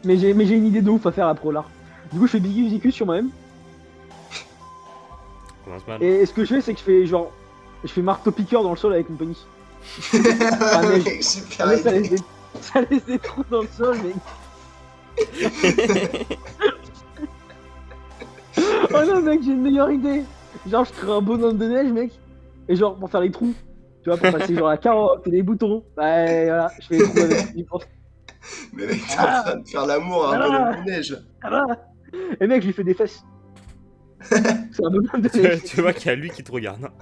Mais j'ai une idée de ouf à faire à Prolard. Du coup, je fais Biggie Zicus sur moi-même. Commence mal. Et ce que je fais, c'est que je fais genre. Je fais marteau-piqueur dans le sol avec mon pénis. Ah, neige. Mec, super Ça laisse, idée. ça laisse des trous dans le sol, mec. Oh non, mec, j'ai une meilleure idée. Genre, je crée un bonhomme de neige, mec. Et genre, pour faire les trous. Tu vois, pour passer genre la carotte et les boutons. Bah, voilà, je fais les trous avec. Mais mec, t'es en Ah, train de faire l'amour à un bonhomme voilà, de neige là. voilà. Et mec, je lui fais des fesses. C'est un bonhomme de neige. Tu vois qu'il y a lui qui te regarde. Hein.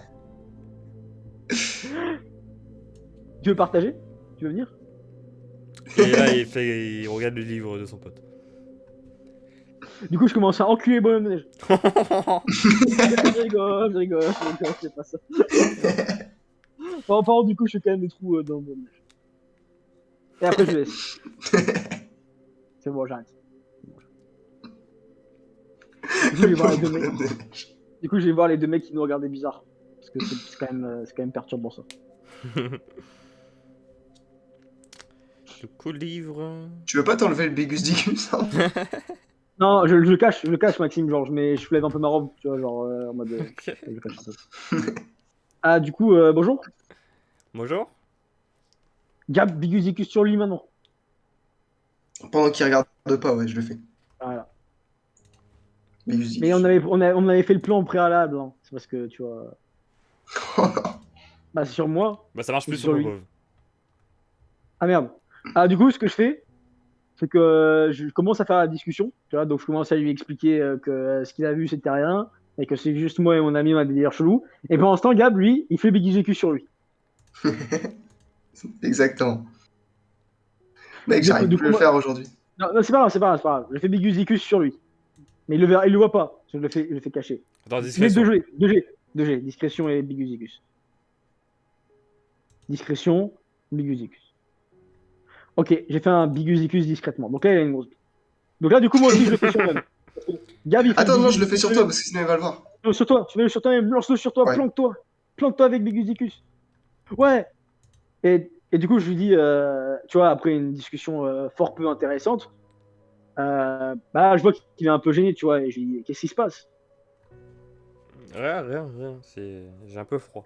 Tu veux partager? Tu veux venir? Et là, il regarde le livre de son pote. Du coup, je commence à enculer le bonhomme de neige. Je rigole, c'est pas ça. Par contre, du coup, je fais quand même des trous dans le bonhomme de neige. Et après, je le laisse. C'est bon, j'arrête. Du coup, je vais voir les deux mecs. Du coup, je vais voir les deux mecs qui nous regardaient bizarre. Parce que c'est quand même perturbant ça. Du coup, livre. Tu veux pas t'enlever le Bégus Dicus hein? Non, je le cache, Maxime. Genre, je soulève un peu ma robe, tu vois, genre en mode. Ok. Je cache un peu. Ah, du coup, bonjour. Bonjour. Gab Bigusicus sur lui maintenant. Pendant qu'il regarde pas, ouais, je le fais. Voilà. Bégus Dicus. Mais on avait fait le plan au préalable. Hein. C'est parce que, tu vois. Bah, c'est sur moi. Bah, ça marche ou plus c'est sur lui. Popov. Ah merde. Ah, du coup, ce que je fais, c'est que je commence à faire la discussion. Tu vois, donc je commence à lui expliquer que ce qu'il a vu, c'était rien. Et que c'est juste moi et mon ami, on a des délires chelous. Et pendant ce temps, Gab, lui, il fait Bigusicus sur lui. Exactement. Mec, Du coup, j'arrive du plus coup, à le moi- faire aujourd'hui. Non, non, c'est pas grave. Je fais Bigusicus sur lui. Mais il le voit pas. Je le fais cacher. Attends, Mais discrétion. 2G. Discrétion et Bigusicus. Discrétion, Bigusicus. Ok, j'ai fait un Bigusicus discrètement. Donc là, il a une grosse bite. Donc là, du coup, moi aussi, je le fais sur moi-même. Gab, il fait Attends, non, je le fais Bigusicus sur toi parce que sinon il va le voir. sur toi. Tu mets le sur toi-même, lance-le sur toi, Ouais. planque-toi. Planque-toi avec Bigusicus. Ouais. Et du coup, je lui dis, tu vois, après une discussion fort peu intéressante, bah, je vois qu'il est un peu gêné, tu vois, et je lui dis, qu'est-ce qui se passe? Rien. J'ai un peu froid.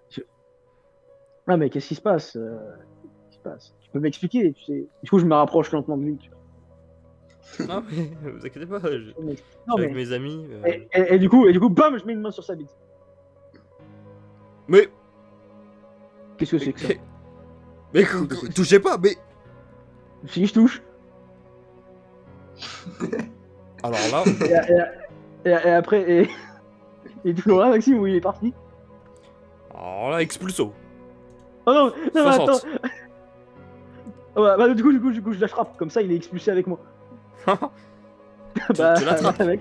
Ah, mais qu'est-ce qui se passe? Qu'est-ce qui se passe? Tu peux m'expliquer, tu sais. Du coup, je me rapproche lentement de lui, tu vois. Non, mais vous inquiétez pas. Je suis Non, avec mais. mes amis. Et du coup, bam, je mets une main sur sa bite. Mais. Qu'est-ce que c'est que ça? Mais touchez pas, mais. Si je touche. Alors là. Et après, et toujours là, Maxime, où il est parti? Alors là, expulso. Oh non, non, mais 60. attends. Ah bah, du coup, je la frappe. Comme ça, il est expulsé avec moi. Bah, tu l'attrapes. mec.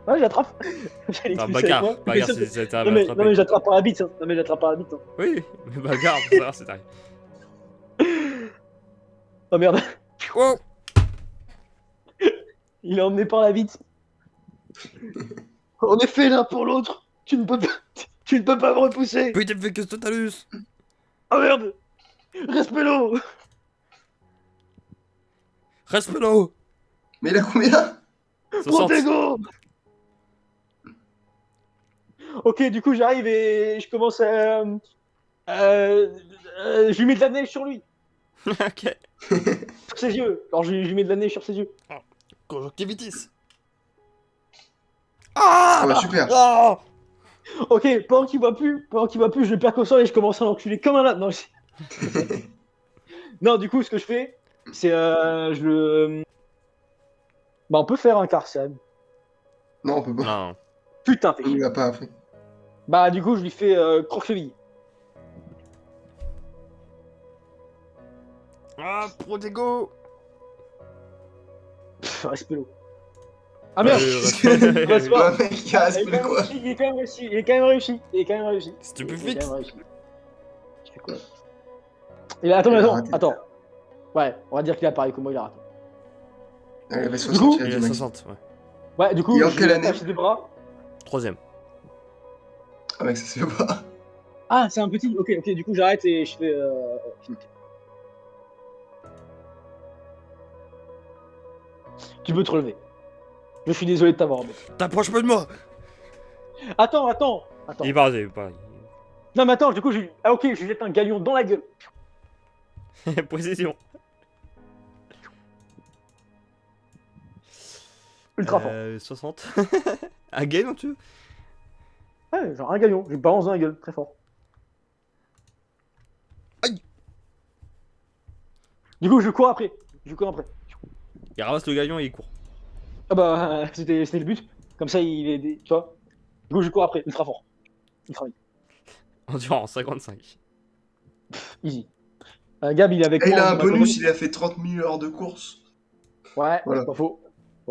Ouais, je l'attrape. Je l'ai Enfin, expulsé bagarre. avec moi. Bagarre, Mais c'est t'as non, mais attrapé. je l'attrape par la bite. Hein. Non, mais je l'attrape par la bite. Hein. Oui, mais bagarre, pour savoir si t'arrives. Oh merde, Oh. il est emmené par la bite. On est fait l'un pour l'autre. Tu ne peux pas me repousser. Putain, fait que Totalus. Oh merde. Respect-le. Respect là-haut. Mais il a combien? 60. Protego. Ok, du coup, j'arrive et je commence à. Je lui mets de la neige sur lui. Ok. Sur ses yeux. Alors, je lui mets de la neige sur ses yeux. Conjonctivitis. Ah bah super. Ah. Ok, pendant qu'il voit plus, je le perds au sol et je commence à l'enculer comme un rat. Non, non, du coup, ce que je fais, c'est je le. Bah, on peut faire un Carcel. Non, on peut pas. Non. Putain, t'es Il chiant. l'a pas fait. Bah, du coup, je lui fais croque-cheville. Ah, Protego. Respect l'eau. Ah merde! Ouais, Bah, c'est pas- Ouais, mec, il a respect quoi. Il est quand même réussi. Stupéfique. Je fais quoi? Attends, Il a attends, raté. attends. Ouais, on va dire qu'il a pareil que moi, il a raté. Il avait coup, 60, il a Il dit a Max. 60, ouais. Ouais, du coup, Et en je quelle lui année? attache les bras. Troisième. Ah mec, ça se fait pas. Ah, c'est un petit. Ok, du coup, j'arrête et je fais. Philippe. Tu peux te relever. Je suis désolé de t'avoir embêté. T'approches pas de moi. Attends. Il part, il part. Non, mais attends, du coup, ah, ok, je lui jette un galion dans la gueule. Précision. Ultra fort. 60. Un game, tu veux? Ouais, genre un galion. Je lui balance dans la gueule, très fort. Aïe. Du coup, je cours après. Il ramasse le galion et il court. Ah bah, c'était le but. Comme ça, tu vois. Du coup, je cours après, ultra fort. Ultra vite. Endurance 55. Easy. Gab, il est avec Et il moi. a on un va bonus, jouer. il a fait 30 000 heures de course. Ouais, Voilà. c'est pas faux.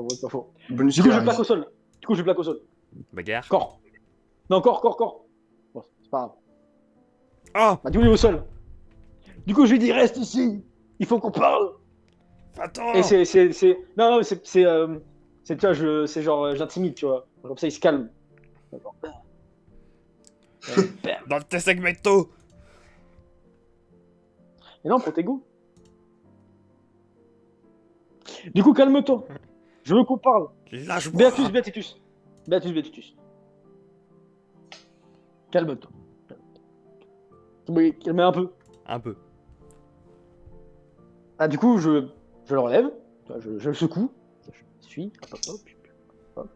C'est pas faux. Bonus Du coup, qui je arrive. plaque au sol. Bagarre. Corps. Non, corps. Bon, c'est pas grave. Ah. Bah, du coup, il est au sol. Du coup, je lui dis, reste ici. Il faut qu'on parle. Attends. Et non, tu vois, c'est genre, j'intimide, tu vois. Comme ça, il se calme. Genre, bam. Dans tes segmento. Mais non, Protego. Du coup, calme-toi. Je veux qu'on parle. Lâche-moi. Beatus. Calme-toi. Oui, calme un peu. Un peu. Ah, du coup, je le relève. Je le secoue. Je suis. Hop.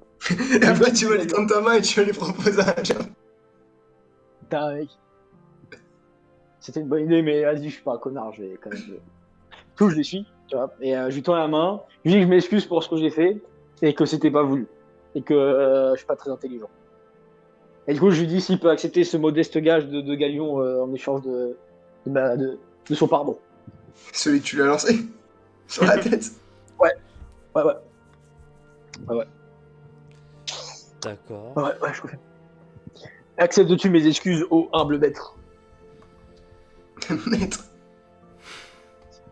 Et après, tu vas lui tendre ta main et tu vas lui proposer un job. Putain, mec. C'était une bonne idée, mais vas-y, je suis pas un connard, je vais quand même. Du coup, je les suis, tu vois, et je lui tends la main, je lui dis que je m'excuse pour ce que j'ai fait, et que c'était pas voulu, et que je suis pas très intelligent. Et du coup, je lui dis s'il peut accepter ce modeste gage de galion en échange de son pardon. Celui que tu lui as lancé sur la tête. Ouais. D'accord. Ouais, je confirme. Acceptes-tu mes excuses, ô humble maître? Maître.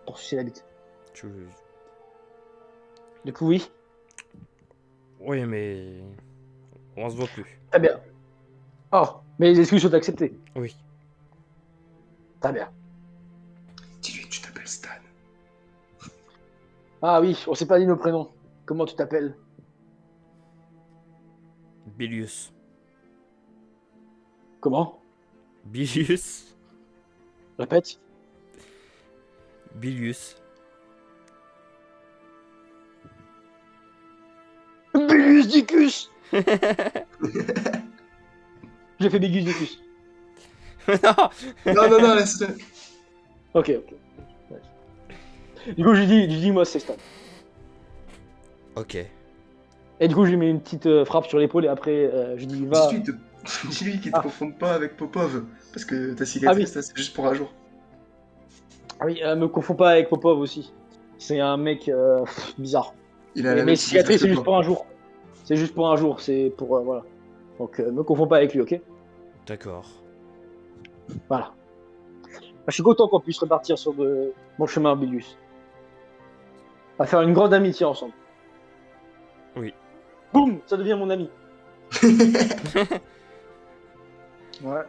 Pour sucer la bite. Tu... Du coup, oui. Oui, mais... On se voit plus. Très bien. Oh, mais les excuses sont acceptées. Oui. Très bien. Dis-lui que tu t'appelles Stan. Ah oui, on s'est pas dit nos prénoms. Comment tu t'appelles? Bilius. Comment? Bilius. Répète. Bilius. Bégus Dicus. J'ai fait Bégus Dicus. Non. Non, laisse-le. Ok. Ouais. Du coup, je lui dis moi c'est Stan. Ok. Et du coup, je lui mets une petite frappe sur l'épaule et après, je lui dis va. Dis-lui qu'il te Ah. confonde pas avec Popov. Parce que ta cicatrice, là, c'est juste pour un jour. Ah oui, me confonds pas avec Popov aussi. C'est un mec bizarre. Il a Et la mes même cicatrices, c'est que juste toi. pour un jour. C'est juste pour un jour, c'est pour. Voilà. Donc, me confonds pas avec lui, ok? D'accord. Voilà. Je suis content qu'on puisse repartir sur de mon chemin, Bilius. On va faire une grande amitié ensemble. Oui. Boum, ça devient mon ami. Ouais.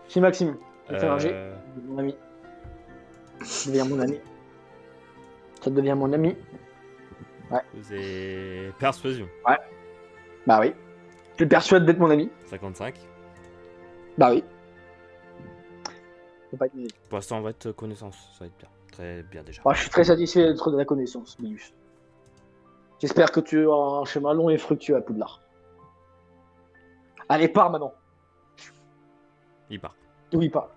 C'est Maxime. Il fait un G. Mon ami. Ça devient mon ami. Ça devient mon ami. C'est persuasion. Bah oui. Je le persuade d'être mon ami. 55. Bah oui. Faut pas être mauvais. Pour l'instant, on va être connaissance. Ça va être bien. Très bien déjà. Bah, je suis très satisfait d'être de la connaissance, Bilius. J'espère que tu auras un chemin long et fructueux à Poudlard. Allez, pars maintenant. Il part. Oui, pars.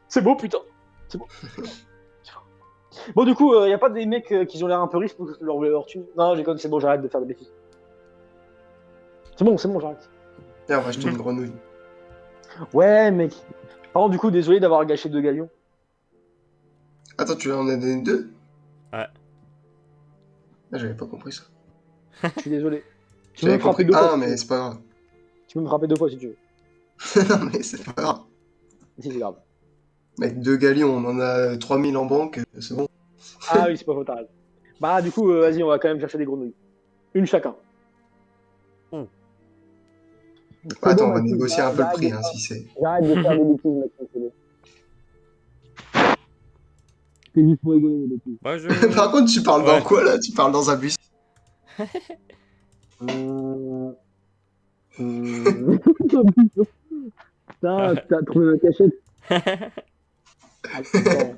C'est beau, putain. C'est beau. Bon, du coup, y a pas des mecs qui ont l'air un peu riches pour leur thune? Non, j'ai comme c'est bon, j'arrête de faire des bêtises. C'est bon, j'arrête. Tiens, on va acheter une grenouille. Ouais, mec. Par contre, du coup, désolé d'avoir gâché 2 galions. Attends, tu en as donné 2? Ouais. Ah, j'avais pas compris ça. Je suis désolé. Tu peux me J'avais frapper compris 2 fois. un, si tu mais veux. c'est pas grave. Tu peux me frapper 2 fois si tu veux. Non, mais c'est pas grave. Si, c'est grave. Avec 2 galions, on en a 3000 en banque, c'est bon. Ah oui, c'est pas faux, t'as raison. Bah, du coup, vas-y, on va quand même chercher des grenouilles. Une chacun. Oh. C'est Attends, bon, on va Maxime, négocier un peu le j'arrête prix, de hein, faire- si c'est... J'arrête de faire des bêtises, Maxime, c'est bon. C'est juste pour rigoler, les petits. Bonjour. Par contre, tu parles Ouais. dans quoi là? Tu parles dans un bus? Putain, t'as trouvé ma cachette. Attends.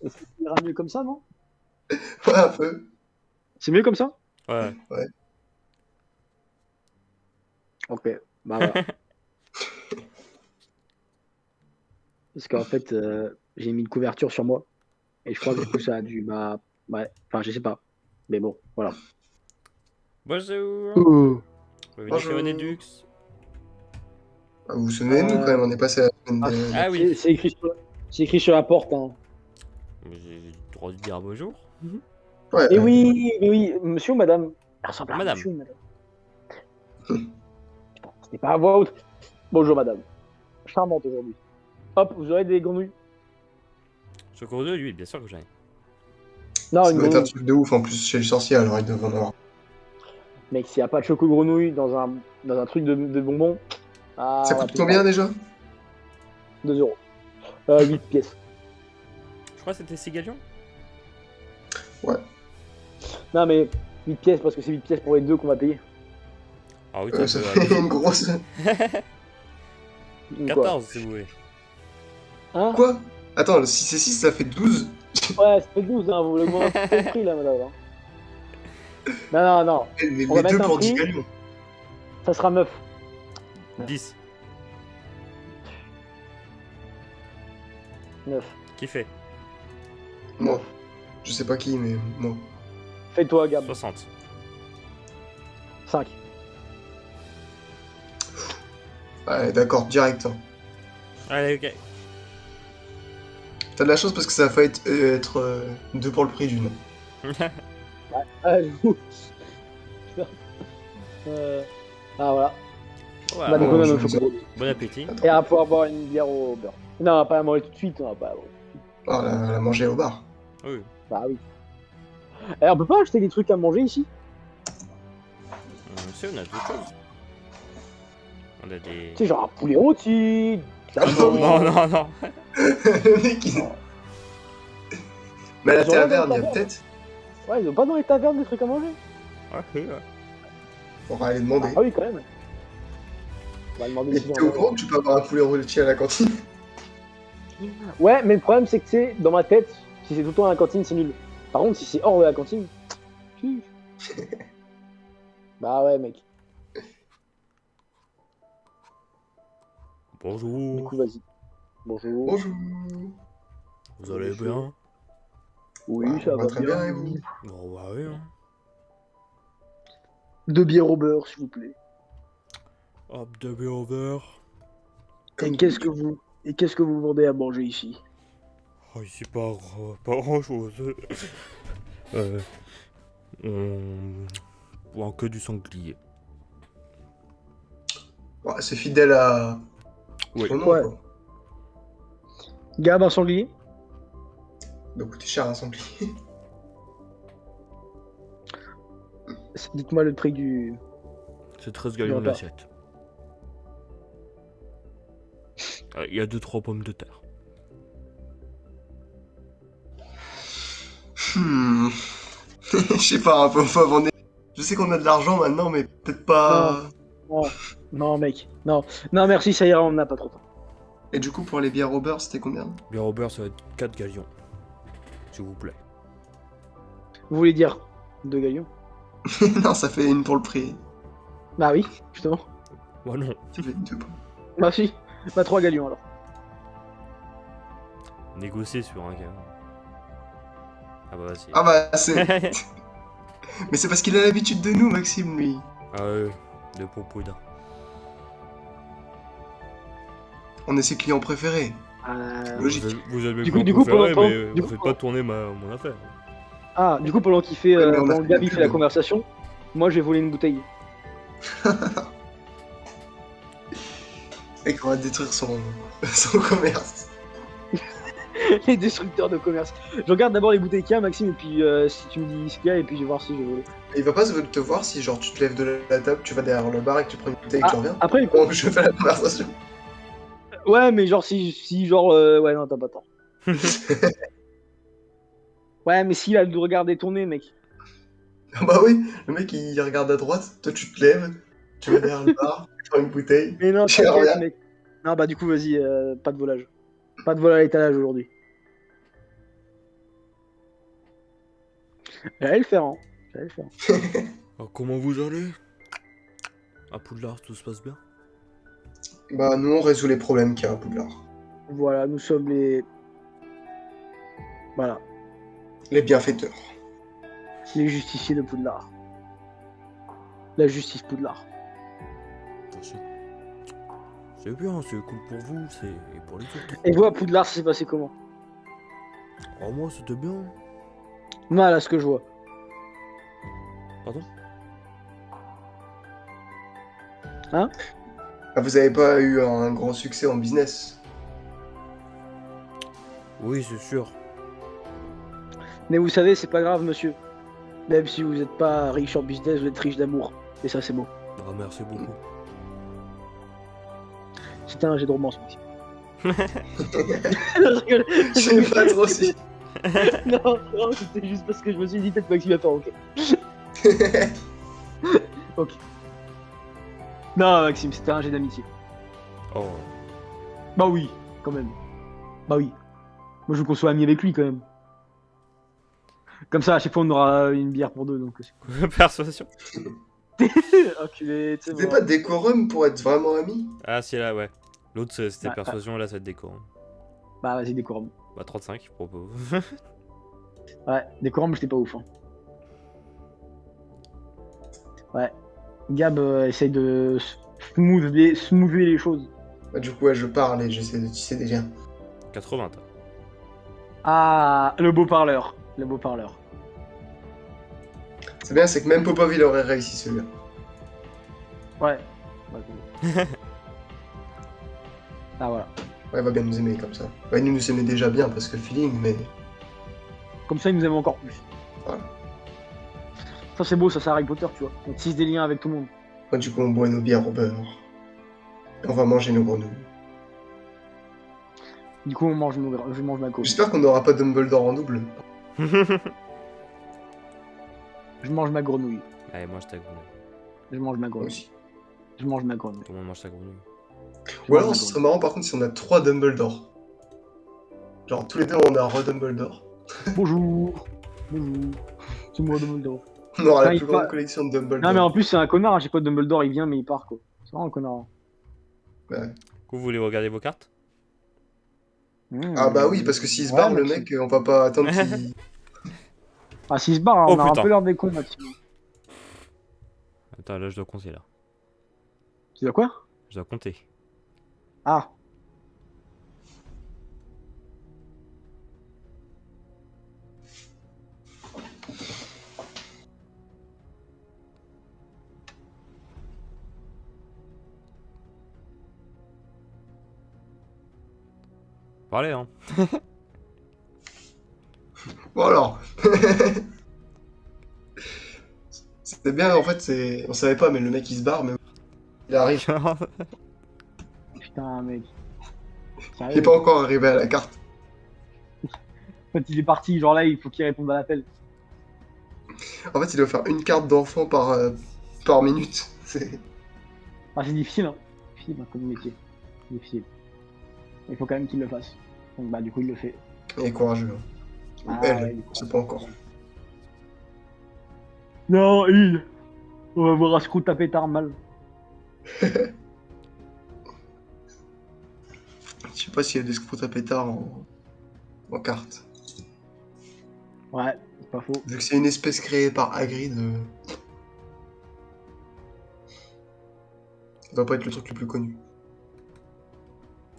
Est-ce que ça ira mieux comme ça, non? Ouais, un peu. C'est mieux comme ça? Ouais. Ok, bah voilà. Parce qu'en fait, j'ai mis une couverture sur moi. Et je crois que du coup, ça a dû. Bah, ouais, enfin, je sais pas. Mais bon, voilà. Bonjour. Oh. Bienvenue Bonjour. chez Onedux. Ah, vous vous souvenez de nous quand même? On est passé la semaine Ah, dernière. Ah oui. C'est écrit sur la porte. Hein. J'ai le droit de dire bonjour. Ouais, Et oui, mais oui, monsieur ou madame? Elle ressemble à Madame. monsieur ou madame. Putain, c'était pas à voix haute. Bonjour madame. Charmante aujourd'hui. Hop, vous aurez des grenouilles. Chocolat de lui, bien sûr que j'en ai. Non, Ça une doit être un grenouille. truc de ouf en plus chez le sorcier, alors ils doivent en avoir. Mec, s'il n'y a pas de choco grenouille dans un truc de bonbons, ah, Ça on va coûte plus combien parler. déjà? 2 euros. 8 pièces. Je crois que c'était 6 galions. Non, mais 8 pièces parce que c'est 8 pièces pour les deux qu'on va payer. Ah oui, t'as Ça un peu fait abusé. une grosse. Donc, quoi. 14 si vous voulez. Hein? Quoi? Attends, si c'est 6, ça fait 12. Ouais, ça fait 12, hein, vous l'augmentez le prix là, madame. Hein. Non, non, non, Mais On va deux mettre un pour 10 prix. galions. ça sera 9. 10. 9. Qui fait Moi. Je sais pas qui, mais moi. Fais-toi, Gab. 60. 5. Ouais, d'accord, direct. Hein. Allez, ok. T'as de la chance parce que ça va être 2 pour le prix d'une. Ah, j'avoue. Ah, voilà. Voilà. Bah, du coup, bon, même je le vous chocolat. Bon appétit. Et on va pouvoir boire une bière au beurre. Non, on va pas la manger tout de suite. On va pas... Ah, la manger au bar. Oui. Bah oui. Et on peut pas acheter des trucs à manger ici? Si, on a d'autres choses. On a des. Tu sais, genre un poulet rôti. Ah non, non, non, non. Le mec, il- Mais à la Ils ont rien dans taverne, la il y a taverne. peut-être. Ouais, ils ont pas dans les tavernes des trucs à manger? Ok, ouais. On va aller demander. Ah oui, quand même. On va demander Mais si t'es au courant que tu peux avoir un poulet rôti à la cantine? Ouais, mais le problème, c'est que, tu sais, dans ma tête, si c'est tout le temps à la cantine, c'est nul. Par contre, si c'est hors de la cantine. Bah ouais, mec. Du Bonjour. coup, vas-y. Bonjour. Bonjour. Vous allez bien? Oui, Bah, ça on va très bien, et vous? Bon, bah oui. Hein. 2 bières au beurre, s'il vous plaît. Hop, de bière au beurre. Et qu'est-ce que vous vendez à manger ici? Oh, ici, pas grand chose. On vend que du sanglier. Ouais, c'est fidèle à Oui. son nom, Ouais. quoi. Gab, un sanglier? Ça doit coûter cher un sanglier. Dites-moi le prix du... C'est 13 galions repas. l'assiette. Il y a 2-3 pommes de terre. Je sais pas, un peu on est... Je sais qu'on a de l'argent maintenant, mais peut-être pas... Non, non, mec. Non, non, merci, ça ira, on n'a pas trop de temps. Et du coup, pour les bières au beurre, c'était combien? Bière au beurre, ça va être 4 galions. S'il vous plaît. Vous voulez dire 2 galions? Non, ça fait une pour le prix. Bah oui, justement. Bah non. Ça fait deux pour... Bah si. Bah 3 galions alors. Négocier sur un galion. Ah bah vas-y. Ah bah, c'est... Mais c'est parce qu'il a l'habitude de nous, Maxime, lui. Ah ouais, de poudre. On est ses clients préférés. Logique. Vous êtes mes Du coup- clients du coup, préférés, pendant- mais du vous coup, faites pas tourner mon affaire. Ah, du coup, pendant qu'il fait, Ouais, mais on a pendant fait que Gabi la fait la pub. conversation, moi je vais voler une bouteille. Et qu'on va détruire son commerce. Les destructeurs de commerce. Je regarde d'abord les bouteilles qu'il y a, Maxime, et puis si tu me dis ce qu'il y a, et puis je vais voir si je vais voler. Et il va pas te voir si, genre, tu te lèves de la table, tu vas derrière le bar et que tu prends une bouteille et que tu reviens. Après, Bon, je fais la conversation. ouais, mais genre si genre, ouais, non, t'as pas tort. Ouais, mais s'il a le regard détourné, mec. Ah bah oui, le mec il regarde à droite, toi tu te lèves, tu vas derrière le bar, tu prends une bouteille, Mais non, tu t'inquiète, reviens. mec. Non, bah du coup, vas-y, pas de volage. Pas de vol à l'étalage aujourd'hui. J'allais le faire, hein. J'allais le faire. Alors, comment vous allez? À Poudlard, tout se passe bien? Bah nous on résout les problèmes qu'il y a à Poudlard. Voilà, nous sommes les. Voilà, Les bienfaiteurs. les justiciers de Poudlard. La justice Poudlard. C'est bien, c'est cool pour vous, c'est et pour les autres. Et vous, à Poudlard, ça s'est passé comment? Oh, moi, c'était bien. Mal à ce que je vois. Pardon? Hein? Ah, vous avez pas eu un grand succès en business? Oui, c'est sûr. Mais vous savez, c'est pas grave, monsieur. Même si vous n'êtes pas riche en business, vous êtes riche d'amour. Et ça, c'est beau. Ah, merci beaucoup. C'était un jet de romance, Maxime. Je rigole. Je sais pas trop si. Non, non, c'était juste parce que je me suis dit peut-être Maxime va faire ok. Ok. Non, Maxime, c'était un jet d'amitié. Oh. Bah oui, quand même. Bah oui. Moi, je veux qu'on soit amis avec lui, quand même. Comme ça, à chaque fois, on aura une bière pour deux, donc... Persuasion. Enculé, tu sais, C'était moi. pas décorum pour être vraiment amis? Ah, si, là, ouais. L'autre, c'était Ouais, persuasion, là, ça va être décorum. Bah, vas-y, décorum. Bah, 35, je propose. Ouais, décorum, j'étais pas ouf. Hein. Ouais. Gab essaye de smoother les choses. Bah du coup ouais, je parle et j'essaie de tisser des liens. 80, toi. Ah, le beau parleur. Le beau parleur. C'est bien, c'est que même Popov il aurait réussi celui-là. Ouais. Ouais, cool. Ah, voilà. Ouais, il va bien nous aimer comme ça. Ouais, il nous aimait déjà bien parce que feeling, mais... Comme ça, il nous aime encore plus. Voilà. Ça, c'est beau, ça, c'est Harry Potter, tu vois. On tisse des liens avec tout le monde. Ouais, du coup on boit nos bières au beurre. Et on va manger nos grenouilles. Du coup, je mange ma côte. J'espère qu'on n'aura pas Dumbledore en double. Je mange ma grenouille. Allez, mange ta grenouille. Je mange ma Moi grenouille. aussi. Je mange ma grenouille. Tout le monde mange ta grenouille. Je Ou mange alors ma ce serait grenouille. marrant par contre si on a 3 Dumbledore. Genre tous les deux on a Dumbledore. Bonjour. Bonjour. C'est moi Dumbledore. On aura Putain, la il plus grande pa- collection de Non, mais Dumbledore. en plus, c'est un connard. À chaque fois, Dumbledore, il vient, mais il part, quoi. C'est vraiment un connard. Ouais. Du coup, vous voulez regarder vos cartes? Ah bah oui, parce que s'il se Ouais, barre le Maxime. mec, on va pas attendre qu'il... Ah, s'il se barre, hein, Oh, on a un putain. peu l'air des cons, Maxime. Attends, là, je dois compter, là. Tu dis quoi? Je dois compter. Ah. Parlez, hein. Bon alors. C'était bien en fait, on savait pas mais le mec il se barre mais il arrive. Putain, mec. Il Sérieux. est pas encore arrivé à la carte. Quand il est parti, genre là, il faut qu'il réponde à l'appel. En fait il doit faire une carte d'enfant par minute. Ah, c'est difficile, hein. Difficile, hein, comme métier. Difficile. Il faut quand même qu'il le fasse. Donc, bah, du coup, il le fait. Il est courageux. Hein. Ou Ah, elle, ouais, il est on sait pas encore. Non, il. On va voir un scrout à pétard mal. Je sais pas s'il y a des scouts à pétard en carte. Ouais, c'est pas faux. Vu que c'est une espèce créée par Hagrid, ça doit pas être le truc le plus connu.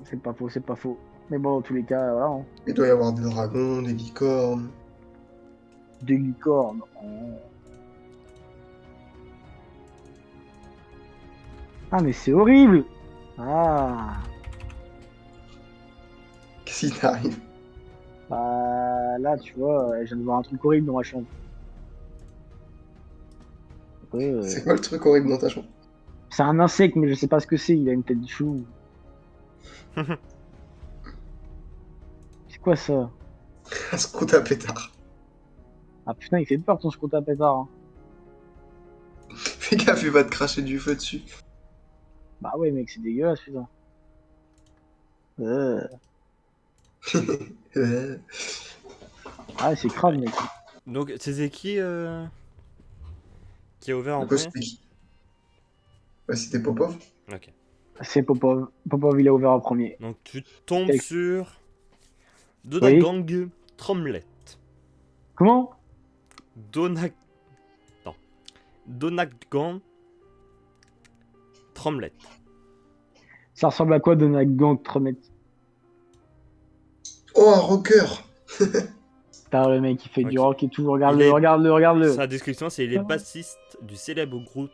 C'est pas faux, c'est pas faux. Mais bon, dans tous les cas, voilà. Hein. Il doit y avoir des dragons, des licornes. Des licornes. Oh. Ah, mais c'est horrible. Ah. Qu'est-ce qui t'arrive? Bah, là, tu vois, je viens de voir un truc horrible dans ma chambre. Après, C'est quoi le truc horrible dans ta chambre? c'est un insecte, mais je sais pas ce que c'est. Il a une tête de chou. C'est quoi ça? Un scout à pétard. Ah putain, il fait peur ton scrotum à pétard. Hein. Fais gaffe, il va te cracher du feu dessus. Bah ouais, mec, c'est dégueulasse, putain. Euh... Euh, Ah, c'est crade, mec. Donc, c'est qui qui a ouvert en Pourquoi premier? c'était qui? Bah, c'était Popov. Ok. C'est Popov. Popov, il a ouvert en premier. Donc, tu tombes Quel- sur Oui. Donagang Tromlet. Comment? Donag... Non. Donagang Tromlet. Ça ressemble à quoi, Donagang Tromet? Oh, un rocker. Putain, le mec, il fait du Ok. rock et tout. Il Regarde-le, est- regarde-le, regarde-le. Sa description, c'est il est bassiste du célèbre groupe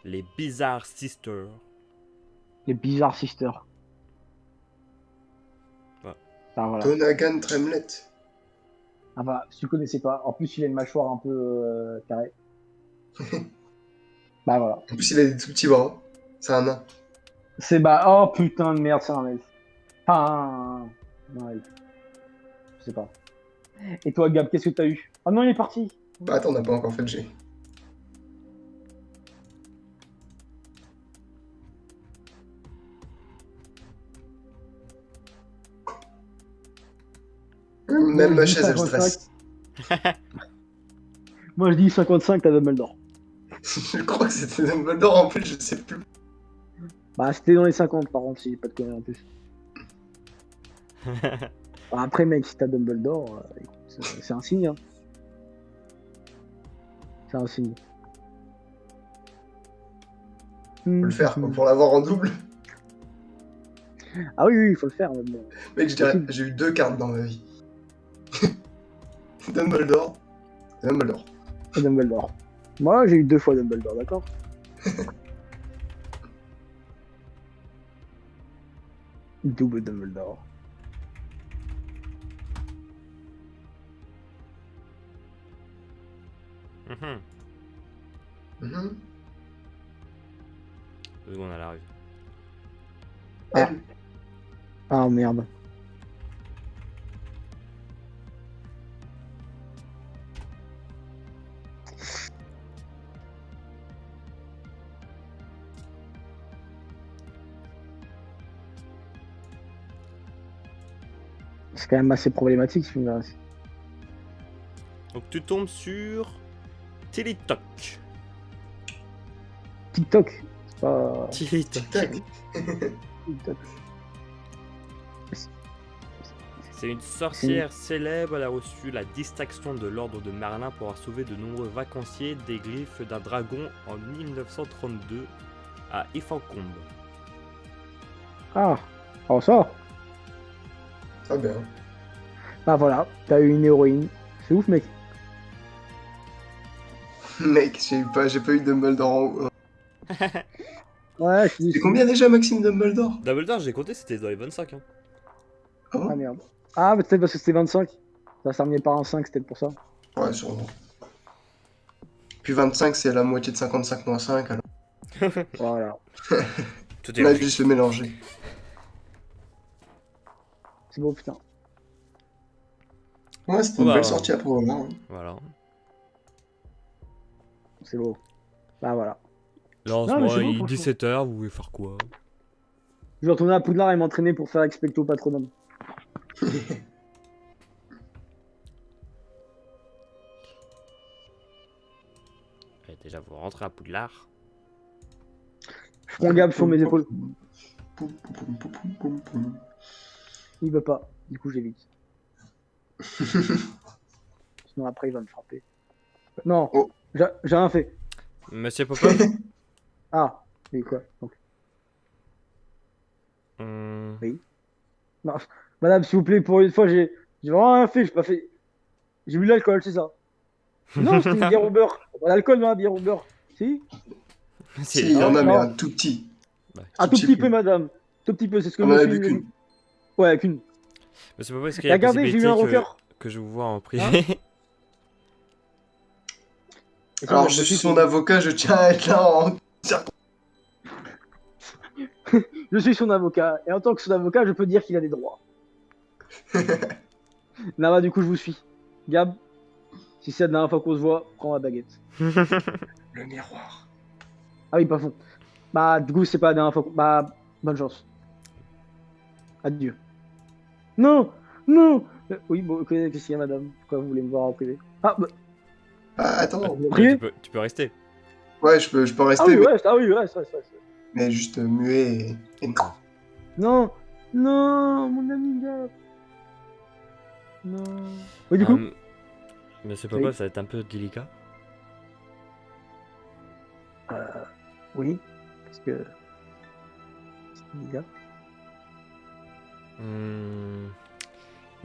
Les Bizarre Sisters. Les Bizarre Sisters. Ouais. Ah, voilà. Donagan Tremlet. Ah bah, si tu connaissais pas. En plus, il a une mâchoire un peu carrée. Bah voilà. En plus, il a des tout petits bras. C'est un nain. C'est bah. Oh putain de merde, c'est un elfe. Enfin, un elfe. Je sais pas. Et toi, Gab, qu'est-ce que t'as eu? Oh non, il est parti. Bah, attends, on n'a pas encore fait le G. Même ma chaise, elle stresse. Moi, je dis 55, t'as Dumbledore. Je crois que c'était Dumbledore en plus, je sais plus. Bah, c'était dans les 50, par contre, si j'ai pas de conneries en plus. Bah, après, mec, si t'as Dumbledore, écoute, c'est un signe. Hein. C'est un signe. Faut le faire, quoi, pour l'avoir en double. Ah oui, oui, il faut le faire. Mais bon. Mec, je dirais, j'ai eu 2 cartes dans ma vie. Dumbledore. Dumbledore. Et Dumbledore. Moi, j'ai eu 2 fois Dumbledore, d'accord? Double Dumbledore. Mhm. Mhm. 2 secondes, elle arrive. Ah. Ah merde. C'est quand même assez problématique ce film-là. Donc, tu tombes sur Tillytock. TikTok. C'est pas. Tillytock. Tac. TikTok. C'est une sorcière célèbre. Elle a reçu la distinction de l'ordre de Merlin pour avoir sauvé de nombreux vacanciers des griffes d'un dragon en 1932 à Iffancombe. Ah. Oh ça. Ah bien. Bah voilà. T'as eu une héroïne. C'est ouf, mec. Mec, j'ai pas eu Dumbledore en haut. Ouais, je suis C'est déçu. combien déjà, Maxime Dumbledore? Dumbledore, j'ai compté, c'était dans les 25. Hein. Ah bon? Ah merde. Ah, mais peut-être parce que c'était 25. Ça s'est terminé par un 5, c'était pour ça. Ouais, sûrement. Puis 25, c'est la moitié de 55 moins 5, alors. Voilà. Tout est On a logique. dû se mélanger. C'est beau, putain. Ouais, c'était une Bah, belle sortie après Romain. Hein. Voilà. C'est beau. Bah voilà. Là, en ce Non, mais moment, c'est beau, il est franchement. 17h, vous voulez faire quoi? Je vais retourner à Poudlard et m'entraîner pour faire Expecto Patronum. Allez, déjà, vous rentrez à Poudlard. Je prends Gab sur mes épaules. Poum, poum, poum, poum, poum, poum. Il veut pas. Du coup, j'évite. Sinon, après, il va me frapper. Non. Oh. J'ai rien fait. Monsieur Popov. Ah. Mais quoi donc. Hum, Non. Madame, s'il vous plaît, pour une fois, j'ai vraiment rien fait. J'ai pas fait. J'ai bu de l'alcool, c'est ça. Non, c'était une bière au beurre. Pas d'alcool dans la bière au beurre. Si. Si, il y en a, mais Non. un tout petit. Un tout petit peu, madame. Tout petit peu, c'est ce que On en a monsieur bu me dit. qu'une. Ouais, qu'une. Monsieur Popov, est-ce qu'il y a la Regardez, j'ai eu possibilité un rocker. que je vous vois en privé? Et ça, Alors, moi, je suis aussi, son avocat, je tiens à être là en... Je suis son avocat. Et en tant que son avocat, je peux dire qu'il a des droits. Là, bah, du coup, je vous suis. Gab, Si c'est la dernière fois qu'on se voit, prends ma baguette. Le miroir. Ah oui, pas fond. Bah, du coup, c'est pas la dernière fois qu'on... Bah, bonne chance. Adieu. Non! Non! Oui, bon, qu'est-ce qu'il y a, madame? Pourquoi vous voulez me voir en privé? Ah, bah, Ah, attends. en Ouais, privé? tu peux rester. Ouais, je peux Ah rester, oui, mais, ouais, ah oui, ouais, ça. mais juste muet et non. Non! Non, mon ami gars! Non. Oui, du coup? Monsieur Oui. Popov, ça va être un peu délicat. Oui. Parce que... C'est gars.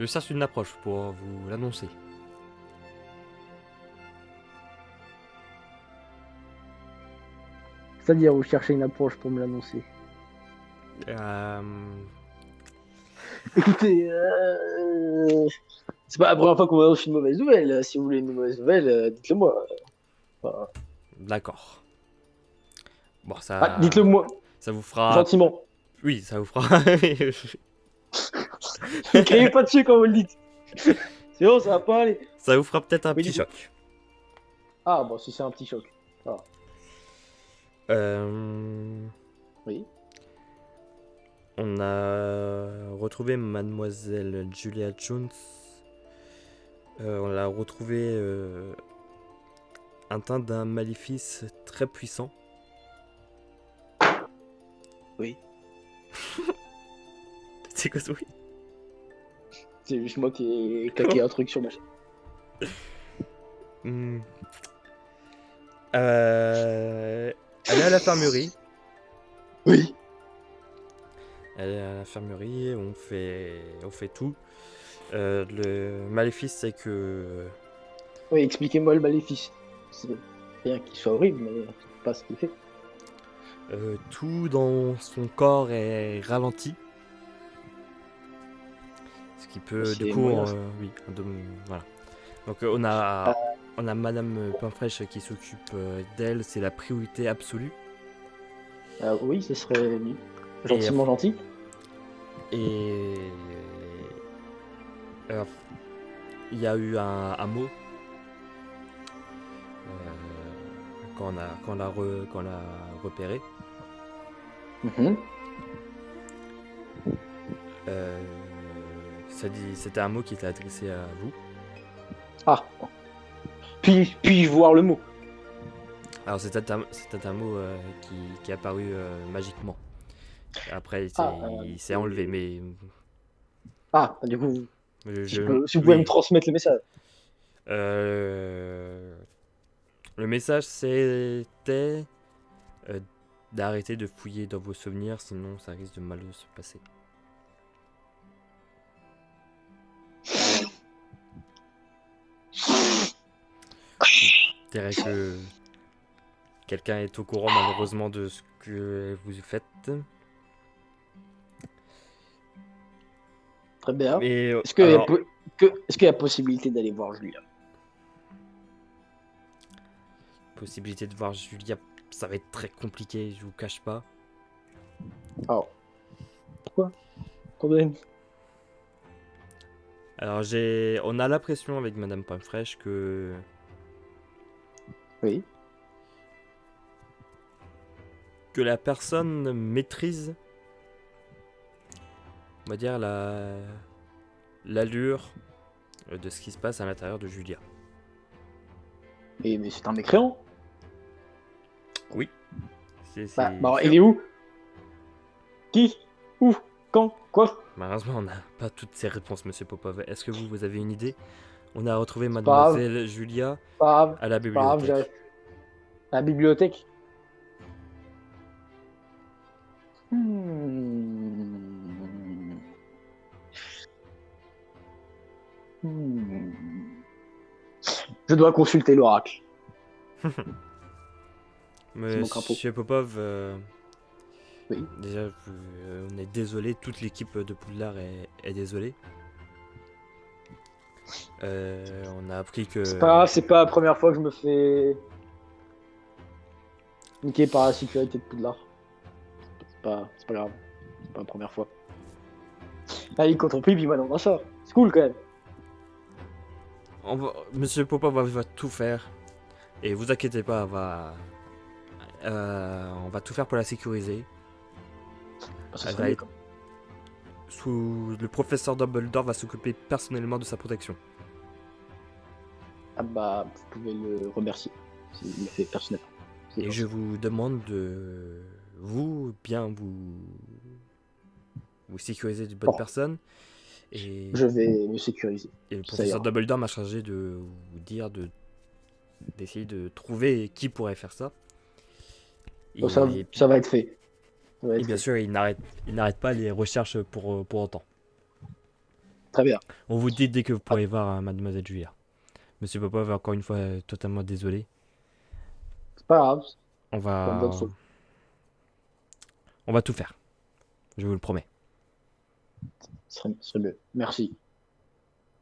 Je cherche une approche pour vous l'annoncer. C'est-à-dire, vous cherchez une approche pour me l'annoncer. Écoutez, c'est pas la première fois qu'on m'annonce une mauvaise nouvelle. Si vous voulez une mauvaise nouvelle, dites-le moi. Enfin, D'accord. Bon, ah, dites-le moi, ça vous fera... gentiment. Oui, ça vous fera... Ne criez pas dessus quand vous le dites. Sinon, ça va pas aller. ça vous fera peut-être un Oui, petit du coup. choc. Ah, bon, si c'est un petit choc. Oui. On a retrouvé mademoiselle Julia Jones. On l'a retrouvée atteinte d'un maléfice très puissant. Oui. C'est quoi ça, oui? C'est juste moi qui ai claqué un truc sur ma chaîne. Elle est à l'infirmerie. Oui. Elle est à l'infirmerie, on fait tout. Le maléfice, c'est que... Oui, expliquez-moi le maléfice. C'est bien qu'il soit horrible, mais c'est pas ce qu'il fait. tout dans son corps est ralenti. Ce qui peut, C'est du coup, moyen, ça. oui, voilà. Donc on a Madame Painfraîche qui s'occupe d'elle, c'est la priorité absolue. Oui, ce serait gentiment gentil. Et il y a eu un mot quand on l'a repéré. Mhm. C'était un mot qui était adressé à vous. Ah. Puis-je voir le mot? Alors c'était un mot qui est apparu magiquement. Après il s'est enlevé, mais Ah, du coup, si vous oui. pouvez me transmettre le message. Le message c'était d'arrêter de fouiller dans vos souvenirs, sinon ça risque de mal se passer. Je dirais que quelqu'un est au courant malheureusement de ce que vous faites. Très bien. Mais Est-ce qu'il y a possibilité d'aller voir Julia? possibilité de voir Julia, ça va être très compliqué, je vous cache pas. Oh. Pourquoi? Problème. Alors on a l'impression avec Madame Painfraîche que Oui. la personne maîtrise, on va dire, l'allure de ce qui se passe à l'intérieur de Julia. Mais c'est un mécréant. Oui. Bah, il est où? Qui? Où? Quand? Quoi? Malheureusement, on n'a pas toutes ces réponses, Monsieur Popov. Est-ce que vous avez une idée? On a retrouvé pas Mademoiselle Julia Pas grave. à la Pas grave, bibliothèque. à la bibliothèque. Je dois consulter l'oracle. Monsieur Popov, Oui. déjà, on est désolé, toute l'équipe de Poudlard est désolée. On a appris que... C'est pas la première fois que je me fais niquer par la sécurité de Poudlard. C'est pas grave. C'est pas la première fois. Ah, il contre puis moi dans un sort. C'est cool quand même. Monsieur Popov va tout faire. Et vous inquiétez pas, on va tout faire pour la sécuriser. Ça Elle serait va mieux, être- Le professeur Dumbledore va s'occuper personnellement de sa protection. Ah bah, vous pouvez le remercier. Il le fait personnellement. C'est Et gentil. je vous demande de vous sécuriser de bonnes Bon. personnes. Et, Je vais me sécuriser. et le Ça professeur ira. Dumbledore m'a chargé de vous dire d'essayer de trouver qui pourrait faire ça. Donc ça va être fait. Ça va Et être bien fait. sûr, il n'arrête pas les recherches pour autant. Très bien. On vous dit dès que vous pourrez voir Mademoiselle Julia. Monsieur Popov, encore une fois, totalement désolé. C'est pas grave. On Pas de va... votre faute. On va tout faire. Je vous le promets. Ce serait mieux. Merci.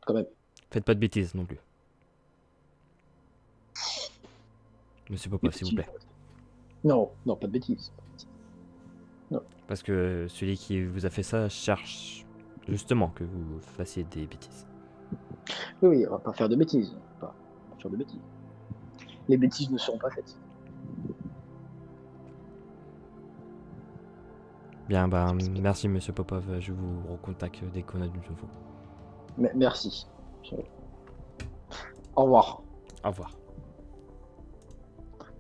Quand même. Faites pas de bêtises non plus. Monsieur Popov, s'il vous plaît. Non, pas de bêtises. Parce que celui qui vous a fait ça cherche justement que vous fassiez des bêtises. Oui, on va pas faire de bêtises. On va pas faire de bêtises. Les bêtises ne seront pas faites. Bien, bah, merci Monsieur Popov. Je vous recontacte dès qu'on a du nouveau. Merci. Au revoir. Au revoir.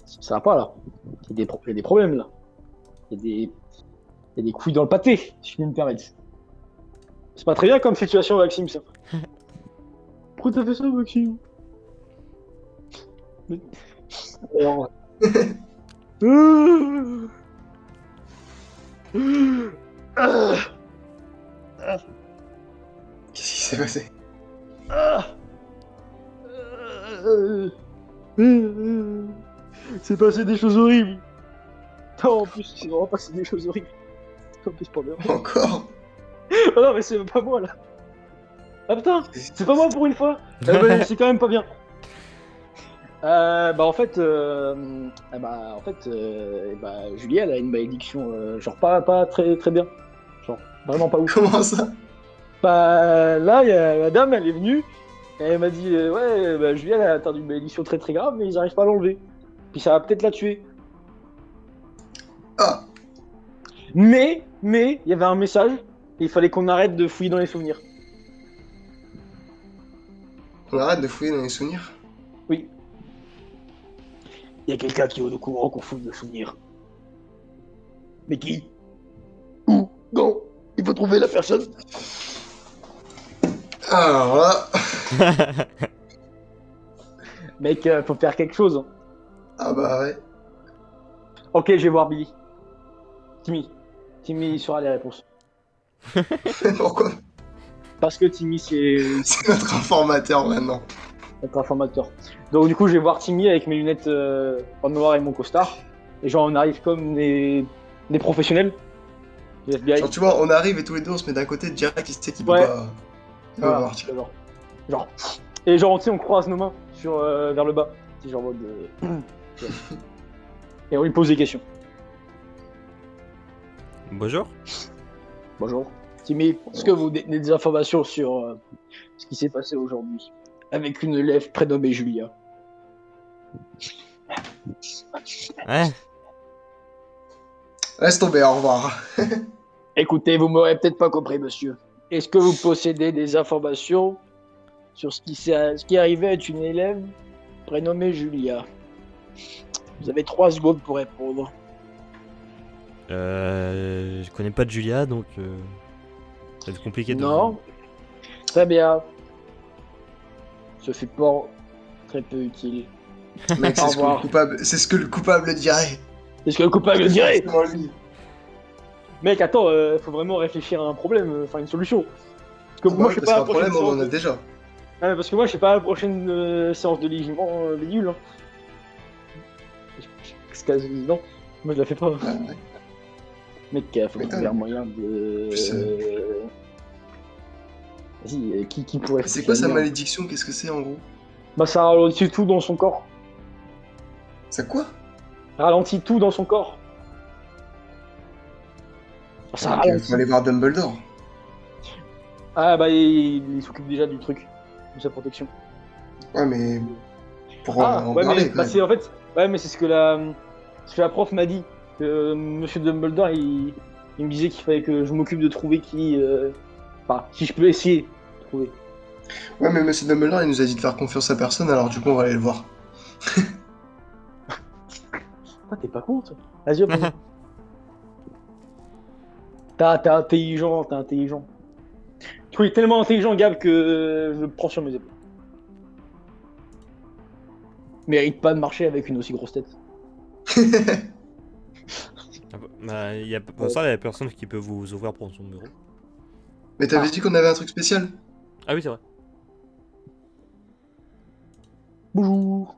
Ça va pas là. Il y a des problèmes là. Il y a des couilles dans le pâté, si je puis me permettre. C'est pas très bien comme situation, Maxime, ça. Pourquoi t'as fait ça, Maxime? Alors... Qu'est-ce qui s'est passé? C'est passé des choses horribles. Non, en plus, c'est vraiment passé des choses horribles. En plus, pas bien. Encore? Ah non, mais c'est pas moi là. Ah putain, c'est pas moi pour une fois. Bah, c'est quand même pas bien. En fait, Julie, elle a une malédiction, genre pas très très bien. Genre, vraiment pas ouf. Comment ça? Bah, là, la dame, elle est venue, et elle m'a dit, Julie, elle a atteint une malédiction très très grave, mais ils arrivent pas à l'enlever. Puis ça va peut-être la tuer. Ah! Mais, il y avait un message, et il fallait qu'on arrête de fouiller dans les souvenirs. On arrête de fouiller dans les souvenirs? Oui. Il y a quelqu'un qui est au courant qu'on fouille de souvenirs. Mais qui? Où? Quand? Il faut trouver la personne. Alors là... Mec, faut faire quelque chose. Hein. Ah bah ouais. Ok, je vais voir Billy. Timmy saura les réponses. Pourquoi? Parce que Timmy, c'est C'est notre informateur maintenant. notre informateur. Donc du coup, je vais voir Timmy avec mes lunettes en noir et mon costard. Et genre, on arrive comme des professionnels. Du FBI. Genre tu vois, on arrive et tous les deux on se met d'un côté direct, il sait qu'il peut Ouais. pas... Il va Voilà, voir, tiens. genre. Et genre, tu sais, on croise nos mains vers le bas. C'est genre en mode... Et on lui pose des questions. Bonjour. Bonjour. Timmy, est-ce que vous détenez des informations sur ce qui s'est passé aujourd'hui avec une élève prénommée Julia? Ouais. Laisse tomber, au revoir. Écoutez, vous m'aurez peut-être pas compris, monsieur. Est-ce que vous possédez des informations sur ce qui est arrivé à une élève prénommée Julia? Vous avez 3 secondes pour répondre. Je connais pas de Julia, donc ça va être compliqué de... Non. Très bien. Ce fut pas très peu utile. Mec, Au revoir. c'est ce que le coupable dirait. Est-ce que le coupable le dirait? C'est moi, lui. Mec, attends, faut vraiment réfléchir à un problème, enfin une solution. Parce que moi, je sais Parce pas qu'un la prochaine problème, on en a séance. déjà. Ouais, parce que moi, je sais pas la prochaine séance de ligement nul. Hein. C'est quasi évident. Moi, je la fais pas. Ouais. Mec, faut Mais trouver un moyen de. Plus, Vas-y, qui pourrait. C'est foutre quoi la sa merde malédiction? Qu'est-ce que c'est en gros? Bah, ça ralentit tout dans son corps. Ça quoi? Ralentit tout dans son corps. Ça Ok, ralentit. faut aller voir Dumbledore. Ah, bah, il s'occupe déjà du truc, de sa protection. Ouais, mais pour Ah, en ouais, mais parler, quand bah, même. c'est en fait. Ouais, mais c'est ce que la prof m'a dit. Que Monsieur Dumbledore, il me disait qu'il fallait que je m'occupe de trouver qui. Enfin, si je peux essayer de trouver. Ouais, mais Monsieur Dumbledore, il nous a dit de faire confiance à personne, alors du coup, on va aller le voir. Ah, t'es pas con, toi. Vas-y, hop, vas-y. T'es intelligent, t'es intelligent. Je trouve qu'il est tellement intelligent, Gab, que je le prends sur mes épaules. Mérite pas de marcher avec une aussi grosse tête. Ah bah, il y a pour Ouais. ça, il y a personne qui peut vous ouvrir pour son bureau. Mais t'avais Ah, dit qu'on avait un truc spécial? Ah oui, c'est vrai. bonjour.